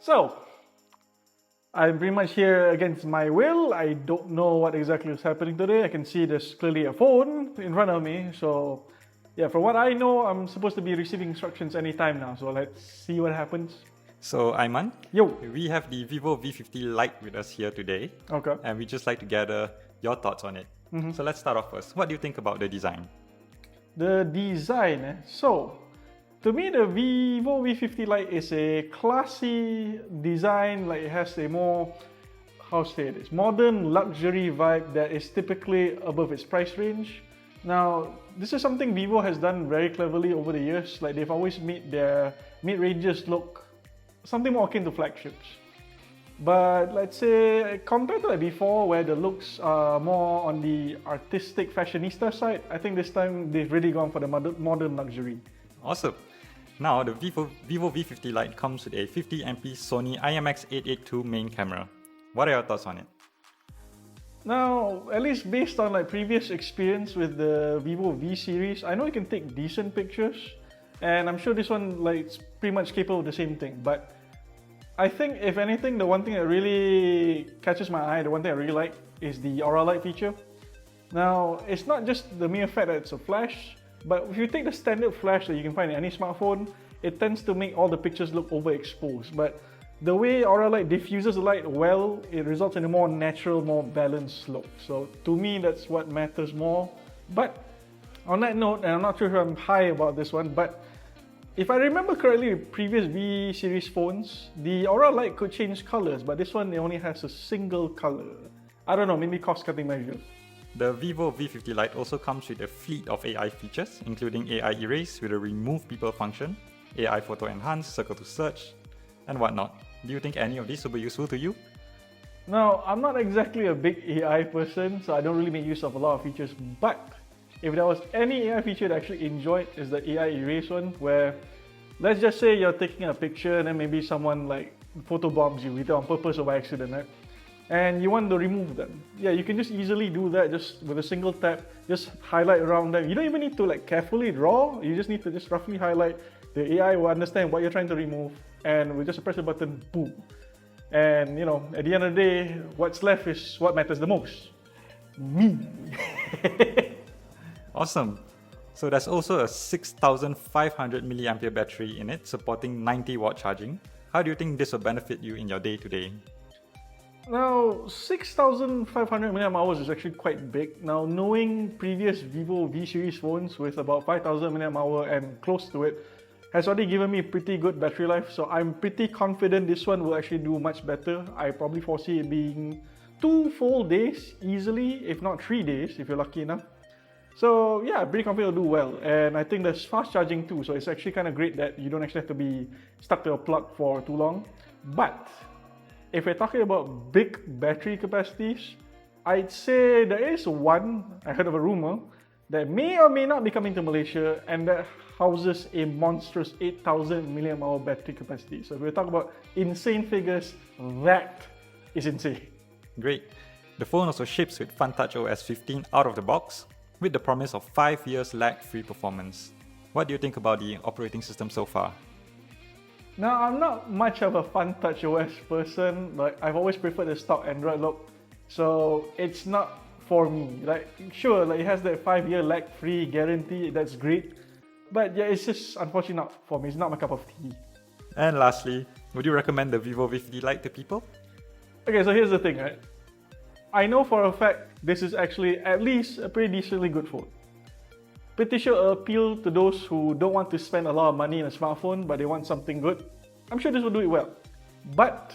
So, I'm pretty much here against my will. I don't know what exactly is happening today. I can see there's clearly a phone in front of me. So, yeah, from what I know, I'm supposed to be receiving instructions anytime now. So let's see what happens. So Aiman, Yo. we have the vivo V50 Lite with us here today. Okay. And we just like to gather your thoughts on it. So let's start off first. What do you think about the design? The design. So, to me, the vivo V50 Lite is a classy design. Like it has a more, how to say this, modern luxury vibe that is typically above its price range. Now, this is something Vivo has done very cleverly over the years. Like they've always made their mid-ranges look something more akin to flagships. But let's say compared to like before, where the looks are more on the artistic fashionista side, I think this time they've really gone for the modern luxury. Awesome. Now, the vivo V50 Lite comes with a 50MP Sony IMX882 main camera. What are your thoughts on it? Now, at least based on like previous experience with the Vivo V series, I know you can take decent pictures, and I'm sure this one like it's pretty much capable of the same thing. But I think if anything, the one thing that really catches my eye, the one thing I really like is the aura light feature. Now, it's not just the mere fact that it's a flash, but if you take the standard flash that you can find in any smartphone, it tends to make all the pictures look overexposed. But the way aura light diffuses the light well, it results in a more natural, more balanced look. So to me, that's what matters more. But on that note, and I'm not sure if I'm high about this one, but if I remember correctly, with previous V series phones, the aura light could change colors, but this one it only has a single color. I don't know, maybe cost-cutting measure. The vivo V50 Lite also comes with a fleet of AI features, including AI Erase with a Remove People function, AI Photo Enhance, Circle to Search, and whatnot. Do you think any of these will be useful to you? Now, I'm not exactly a big AI person, so I don't really make use of a lot of features, but if there was any AI feature that I actually enjoyed, is the AI Erase one, where let's just say you're taking a picture and then maybe someone like photobombs you either on purpose or by accident, right? And you want to remove them. Yeah, you can just easily do that just with a single tap, just highlight around them. You don't even need to like carefully draw, you just need to just roughly highlight. The AI will understand what you're trying to remove, and we just press a button, boom. And you know, at the end of the day, what's left is what matters the most. Me. Awesome. So there's also a 6,500 mAh battery in it, supporting 90-watt charging. How do you think this will benefit you in your day-to-day? Now, 6,500 mAh is actually quite big. Now, knowing previous Vivo V series phones with about 5,000 mAh and close to it, has already given me pretty good battery life, so I'm pretty confident this one will actually do much better. I probably foresee it being 2 full days easily, if not 3 days if you're lucky enough. So yeah, pretty confident it'll do well, and I think there's fast charging too, so it's actually kind of great that you don't actually have to be stuck to a plug for too long. But if we're talking about big battery capacities, I'd say there is one, I heard of a rumor, that may or may not be coming to Malaysia, and that houses a monstrous 8,000 mAh battery capacity. So if we're talking about insane figures, that is insane. Great. The phone also ships with FunTouch OS 15 out of the box, with the promise of 5 years lag-free performance. What do you think about the operating system so far? Now, I'm not much of a FunTouch OS person. Like, I've always preferred the stock Android look, so it's not for me. Like, sure, like it has that 5-year lag-free guarantee, that's great. But yeah, it's just unfortunately not for me. It's not my cup of tea. And lastly, would you recommend the vivo V50 Lite to people? Okay, so here's the thing, right? I know for a fact this is actually at least a pretty decently good phone. Pretty sure it'll appeal to those who don't want to spend a lot of money in a smartphone, but they want something good. I'm sure this will do it well. But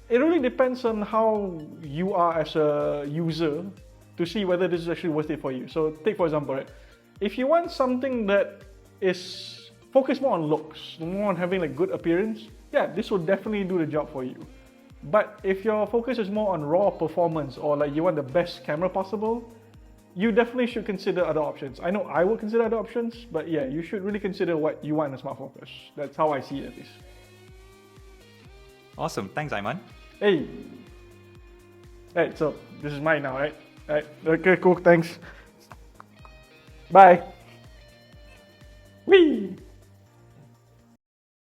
it really depends on how you are as a user to see whether this is actually worth it for you. So take for example, right? If you want something that is focused more on looks, more on having like good appearance, yeah, this will definitely do the job for you. But if your focus is more on raw performance, or like you want the best camera possible, you definitely should consider other options. I know I would consider other options, but yeah, you should really consider what you want in a smartphone first. That's how I see it at least. Awesome, thanks Aiman. Hey! Hey, so this is mine now, right? Right, okay, cool, thanks. Bye!